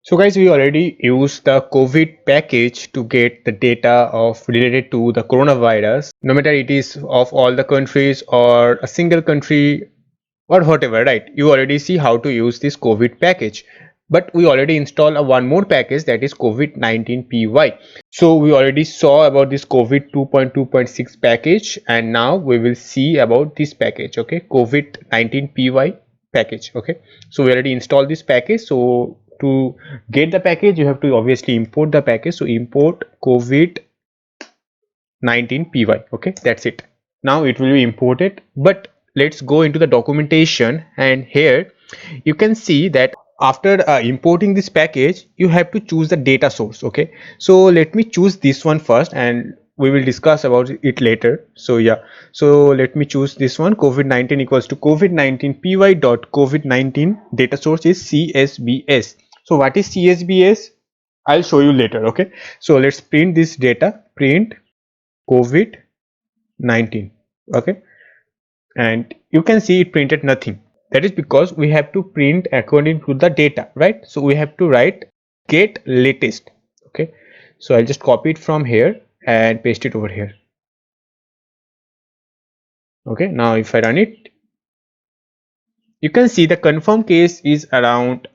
So guys, we already used the COVID package to get the data of related to the coronavirus, no matter it is of all the countries or a single country or whatever, right? You already see how to use this COVID package. But we already installed a one more package, that is COVID-19 PY. So we already saw about this COVID 2.2.6 package, and now we will see about this package, okay? COVID-19 PY package, okay? So we already installed this package. So to get the package, you have to obviously import the package. So import COVID-19 PY, okay? That's it. Now it will be imported, but let's go into the documentation, and here you can see that after importing this package you have to choose the data source. Okay, so let me choose this one first and we will discuss about it later. So yeah, so let me choose this one. COVID-19 equals to COVID-19 py dot COVID-19 data source is CSBS. So what is CSBS? I'll show you later. Okay, so let's print this data. Print COVID-19. Okay, and you can see it printed nothing. That is because we have to print according to the data, right? So we have to write get latest. Okay, so I'll just copy it from here and paste it over here. Okay, now if I run it, you can see the confirmed case is around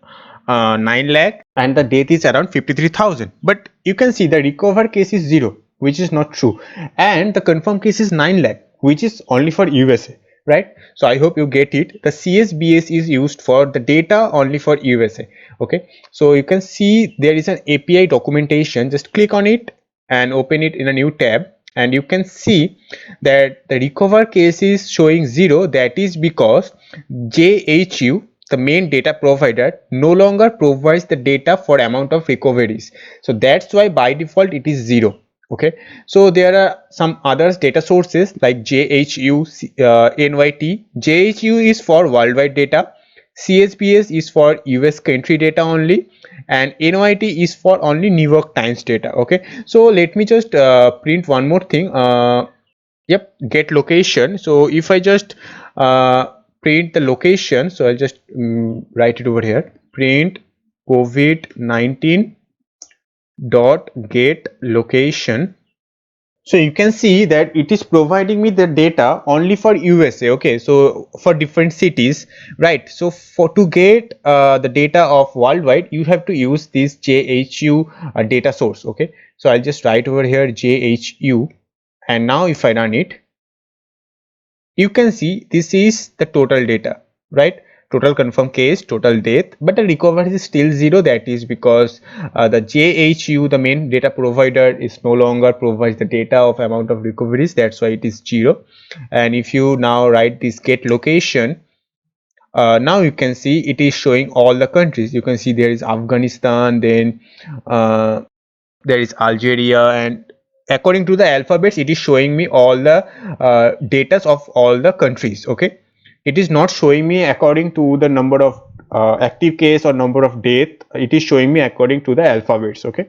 9 lakh and the death is around 53,000, but you can see the recover case is 0, which is not true, and the confirmed case is 9 lakh, which is only for USA, right? So I hope you get it. The CSBS is used for the data only for USA. Okay, so you can see there is an API documentation. Just click on it and open it in a new tab, and you can see that the recover case is showing 0. That is because JHU, the main data provider, no longer provides the data for amount of recoveries. So that's why by default it is 0. Okay, so there are some others data sources like JHU, NYT. JHU is for worldwide data, CSBS is for US country data only, and NYT is for only New York Times data. Okay, so let me just print one more thing. Yep, get location. So if I just print the location, so I'll just write it over here. Print COVID-19 dot get location. So you can see that it is providing me the data only for USA. Okay, so for different cities, right? So for to get the data of worldwide, you have to use this JHU data source. Okay, so I'll just write over here JHU, and now if I run it, you can see this is the total data, right? Total confirmed case, total death, but the recovery is still 0. That is because the JHU, the main data provider, is no longer provides the data of amount of recoveries. That's why it is 0. And if you now write this get location, now you can see it is showing all the countries. You can see there is Afghanistan, then uh, there is Algeria, and according to the alphabets it is showing me all the data of all the countries. Okay, it is not showing me according to the number of active case or number of death. It is showing me according to the alphabets. Okay,